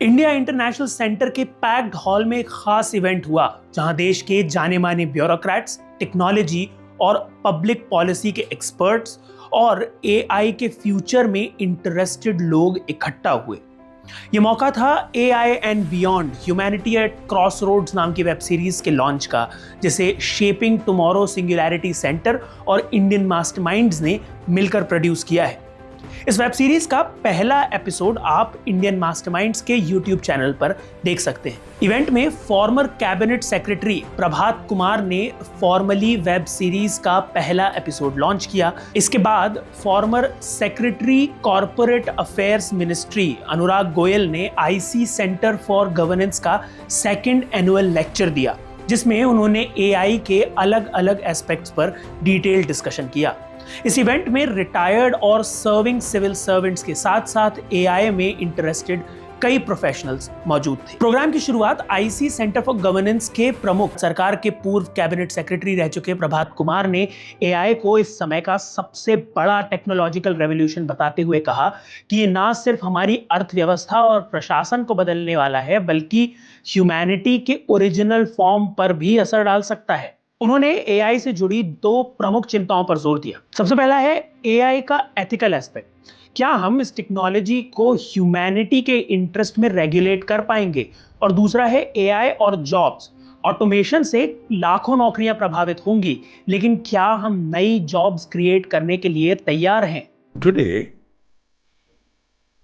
India international centre के packed hall में एक खास इवेंट हुआ जहां देश के जाने माने ब्यूरोक्रेट्स, टेक्नोलॉजी और पब्लिक पॉलिसी के एक्सपर्ट्स और एआई के फ्यूचर में इंटरेस्टेड लोग इकट्ठा हुए। ये मौका था AI and beyond humanity at crossroads नाम की वेब सीरीज के लॉन्च का, जिसे शेपिंग टुमारो सिंगुलैरिटी सेंटर और इंडियन मास्टरमाइंड्स ने मिलकर प्रोड्यूस किया है। इस वेब सीरीज का पहला एपिसोड आप इंडियन मास्टरमाइंड्स के यूट्यूब चैनल पर देख सकते हैं। इवेंट में former cabinet secretary Prabhat Kumar ने फॉर्मली वेब सीरीज का पहला एपिसोड लॉन्च किया। इसके बाद former secretary corporate affairs ministry Anurag Goyal ने आईसी सेंटर फॉर गवर्नेंस का सेकंड एनुअल लेक्चर दिया, जिसमें उन्होंने एआई के अलग अलग एस्पेक्ट्स पर डिटेल डिस्कशन किया। इस इवेंट में रिटायर्ड और सर्विंग सिविल सर्वेंट्स के साथ साथ एआई में इंटरेस्टेड कई प्रोफेशनल्स मौजूद थे। प्रोग्राम की शुरुआत आईसी सेंटर फॉर गवर्नेंस के प्रमुख, सरकार के पूर्व कैबिनेट सेक्रेटरी रह चुके प्रभात कुमार ने एआई को इस समय का सबसे बड़ा टेक्नोलॉजिकल रेवोल्यूशन बताते हुए कहा कि ये ना सिर्फ हमारी अर्थव्यवस्था और प्रशासन को बदलने वाला है, बल्कि ह्यूमैनिटी के ओरिजिनल फॉर्म पर भी असर डाल सकता है। उन्होंने एआई से जुड़ी दो प्रमुख चिंताओं पर जोर दिया। सबसे पहला है एआई का एथिकल एस्पेक्ट। क्या हम इस टेक्नोलॉजी को ह्यूमैनिटी के इंटरेस्ट में रेगुलेट कर पाएंगे? और दूसरा है एआई और जॉब्स। ऑटोमेशन से लाखों नौकरियां प्रभावित होंगी, लेकिन क्या हम नई जॉब्स क्रिएट करने के लिए तैयार हैं? Today,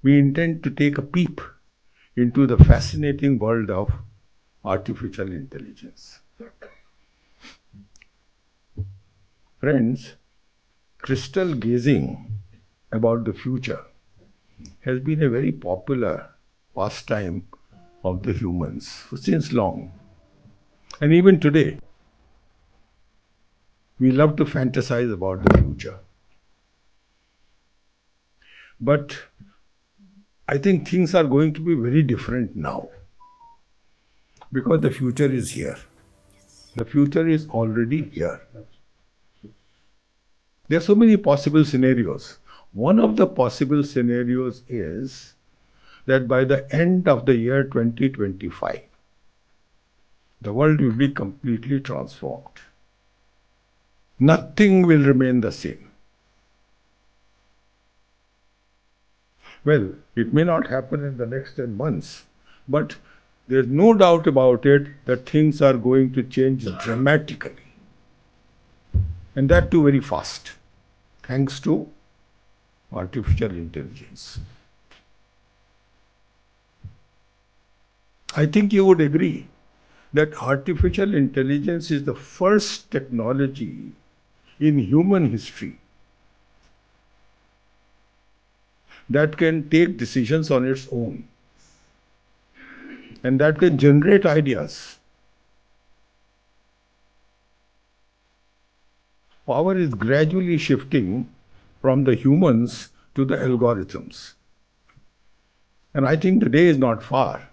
we intend to take a peep into the fascinating world of artificial intelligence. Friends, crystal gazing about the future has been a very popular pastime of the humans since long. And even today, we love to fantasize about the future. But I think things are going to be very different now, because the future is here. The future is already here. There are so many possible scenarios. One of the possible scenarios is that by the end of the year 2025, the world will be completely transformed. Nothing will remain the same. Well, it may not happen in the next 10 months, but there's no doubt about it that things are going to change dramatically. And that too very fast, thanks to artificial intelligence. I think you would agree that artificial intelligence is the first technology in human history that can take decisions on its own and that can generate ideas. Power is gradually shifting from the humans to the algorithms. And I think the day is not far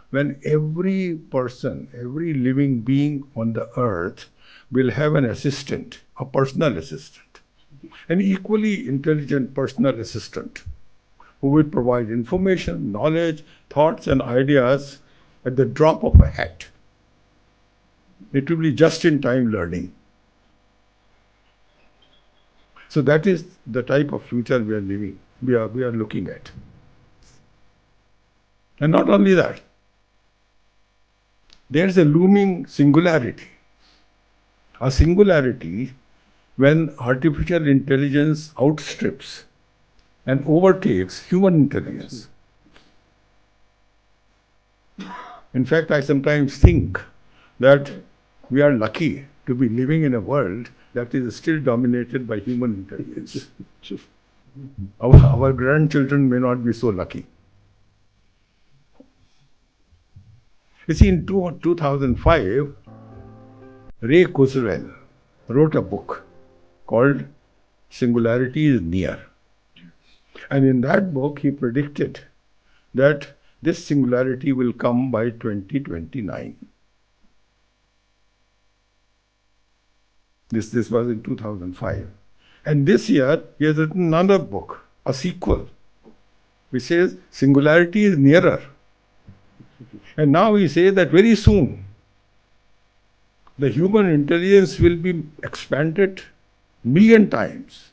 when every person, every living being on the earth will have an assistant, a personal assistant, an equally intelligent personal assistant who will provide information, knowledge, thoughts, and ideas at the drop of a hat. It will be just-in-time learning. So that is the type of future we are living, we are looking at. And not only that, there is a looming singularity. A singularity when artificial intelligence outstrips and overtakes human intelligence. In fact, I sometimes think that we are lucky to be living in a world that is still dominated by human intelligence. Our grandchildren may not be so lucky. You see, in 2005, Ray Kurzweil wrote a book called Singularity is Near. And in that book, he predicted that this singularity will come by 2029. This was in 2005. And this year, he has written another book, a sequel, which says Singularity is Nearer. And now we say that very soon the human intelligence will be expanded million times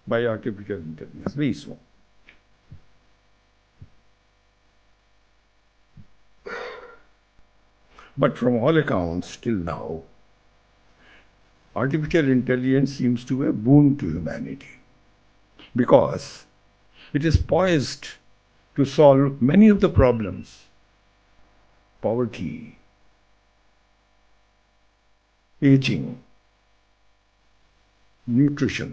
by artificial intelligence, very soon. But from all accounts, till now, artificial intelligence seems to be a boon to humanity because it is poised to solve many of the problems: poverty, aging, nutrition,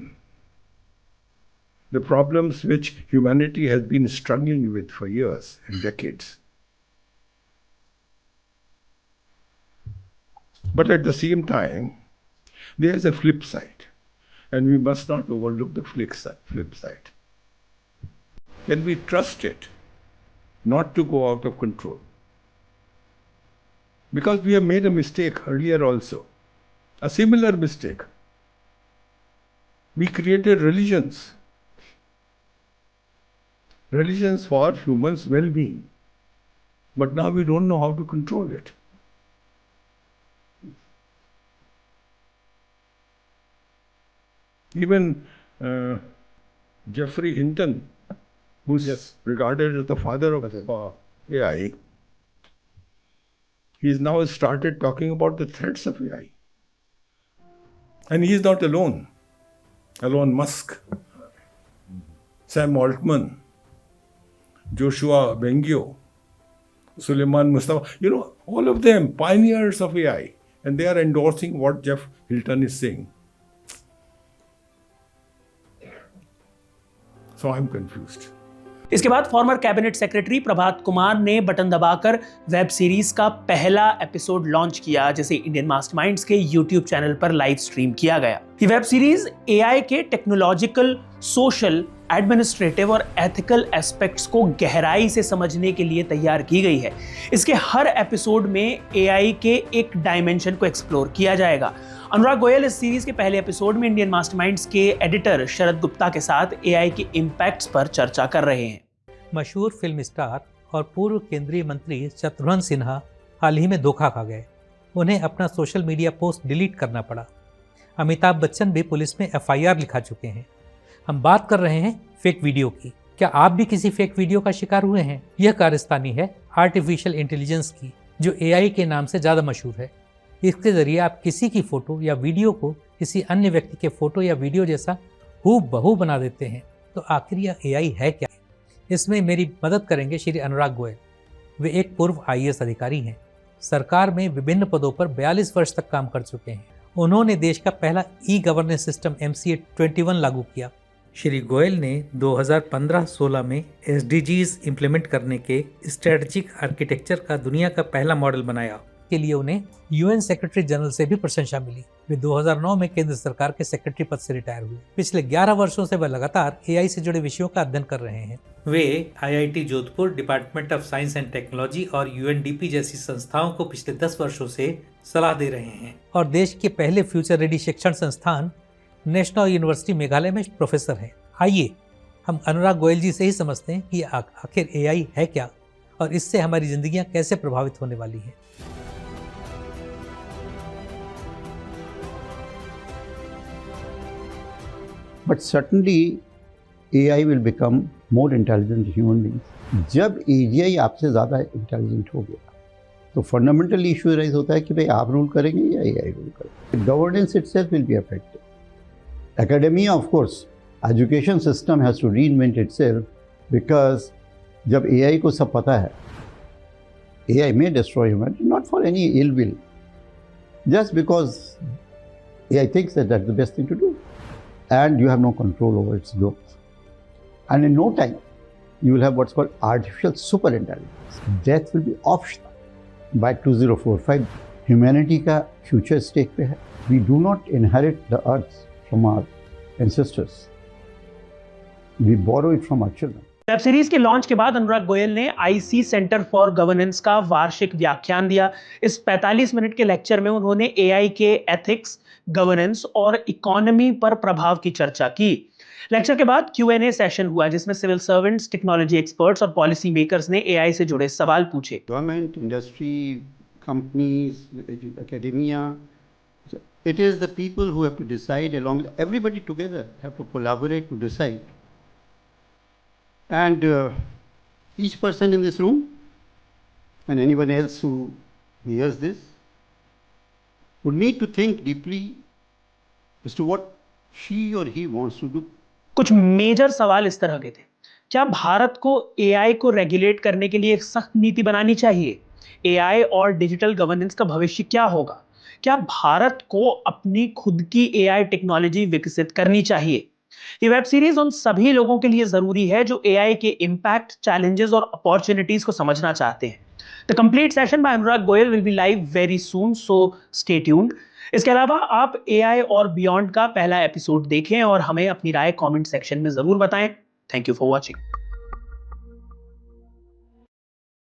the problems which humanity has been struggling with for years and decades. But at the same time, there is a flip side, and we must not overlook the flip side. Can we trust it not to go out of control? Because we have made a mistake earlier also, a similar mistake. We created religions for humans' well-being, but now we don't know how to control it. Even Geoffrey Hinton, who's regarded as the father of AI, he's now started talking about the threats of AI. And he's not alone. Elon Musk, Sam Altman, Joshua Bengio, Suleiman Mustafa, all of them pioneers of AI, and they are endorsing what Jeff Hinton is saying. So I'm confused. इसके बाद former cabinet secretary Prabhat Kumar ने button दबाकर web series का पहला episode launch किया, जिसे Indian masterminds के YouTube channel पर लाइव स्ट्रीम किया गया। ये वेब सीरीज एआई के टेक्नोलॉजिकल, सोशल, एडमिनिस्ट्रेटिव और एथिकल एस्पेक्ट्स को गहराई से समझने के लिए तैयार की गई है। इसके हर एपिसोड में एआई के एक डायमेंशन को एक्सप्लोर किया जाएगा। अनुराग गोयल इस सीरीज के पहले एपिसोड में इंडियन मास्टरमाइंड्स के एडिटर शरद गुप्ता के साथ एआई के इम्पैक्ट्स पर चर्चा कर रहे हैं। मशहूर फिल्म स्टार और पूर्व केंद्रीय मंत्री शत्रुघ्न सिन्हा हाल ही में धोखा खा गए। उन्हें अपना सोशल मीडिया पोस्ट डिलीट करना पड़ा। अमिताभ बच्चन भी पुलिस में एफआईआर लिखा चुके हैं। हम बात कर रहे हैं फेक वीडियो की। क्या आप भी किसी फेक वीडियो का शिकार हुए हैं? यह कारस्तानी है आर्टिफिशियल इंटेलिजेंस की, जो एआई के नाम से ज़्यादा मशहूर है। इसके ज़रिए आप किसी की फ़ोटो या वीडियो को किसी अन्य व्यक्ति के फ़ोटो या वीडियो जैसा हूबहू बना देते हैं। तो आखिर यह एआई है क्या? इसमें मेरी मदद करेंगे श्री अनुराग गोयल। वे एक पूर्व आईएएस अधिकारी हैं। सरकार में विभिन्न पदों पर 42 वर्ष तक काम कर चुके हैं। उन्होंने देश का पहला ई गवर्नेंस सिस्टम MCA 21 लागू किया। श्री गोयल ने 2015-16 में SDGs इम्प्लीमेंट करने के स्ट्रेटजिक आर्किटेक्चर का दुनिया का पहला मॉडल बनाया। के लिए उन्हें UN सेक्रेटरी जनरल से भी प्रशंसा मिली। वे 2009 में केंद्र सरकार के सेक्रेटरी पद से रिटायर हुए। पिछले 11 वर्षों से वह लगातार एआई से जुड़े विषयों का अध्ययन कर रहे हैं। वे IIT Jodhpur, department of science and technology और UNDP जैसी संस्थाओं को पिछले 10 वर्षों से सलाह दे रहे हैं और देश के पहले फ्यूचर रेडी शिक्षण संस्थान नेशनल यूनिवर्सिटी मेघालय में प्रोफेसर हैं। आइए हम अनुराग गोयल जी से ही समझते हैं कि आखिर एआई है क्या और इससे हमारी जिंदगियां कैसे प्रभावित होने वाली हैं। But certainly AI will become more intelligent human beings. जब AGI आपसे ज़्यादा इंटेलिजेंट हो गया तो फंडामेंटल इशू राइज होता है कि भाई आप रूल करेंगे या AI रूल करेंगे। Governance itself will be affected. Academia, of course, education system has to reinvent itself because जब AI को सब पता है, AI may destroy humanity not for any ill will, just because AI thinks that that's the best thing to do. And you have no control over its growth. And in no time, you will have what's called artificial superintelligence. Death will be optional. By 2045, humanity का future stake पे है. We do not inherit the earth from our ancestors. We borrow it from our children. Web series के launch के बाद अनुराग गोयल ने IC centre for governance का वार्षिक व्याख्यान दिया। इस 45 मिनट के लेक्चर में उन्होंने एआई के एथिक्स, गवर्नेंस और इकोनॉमी पर प्रभाव की चर्चा की। लेक्चर के बाद Q&A सेशन हुआ जिसमें सिविल सर्वेंट्स, टेक्नोलॉजी एक्सपर्ट्स और पॉलिसी मेकर्स ने AI से जुड़े सवाल पूछे। Government, industry, companies, academia, it is the people who have to decide along with everybody together, have to collaborate to decide. And each person in this room and anyone else who hears this would need to think deeply as to what she or he wants to do. कुछ major सवाल इस तरह के थे। क्या भारत को AI को regulate करने के लिए एक सख्त नीति बनानी चाहिए? AI और डिजिटल गवर्नेंस का भविष्य क्या होगा? क्या भारत को अपनी खुद की AI टेक्नोलॉजी विकसित करनी चाहिए? ये वेब सीरीज उन सभी लोगों के लिए जरूरी है जो AI के इम्पैक्ट, चैलेंजेस और अपॉर्चुनिटीज को समझना चाहते हैं। The complete session by Anurag Goyal will be live very soon, so stay tuned. इसके अलावा आप AI और बियॉन्ड का पहला एपिसोड देखें और हमें अपनी राय कमेंट सेक्शन में जरूर बताएं। Thank you for watching.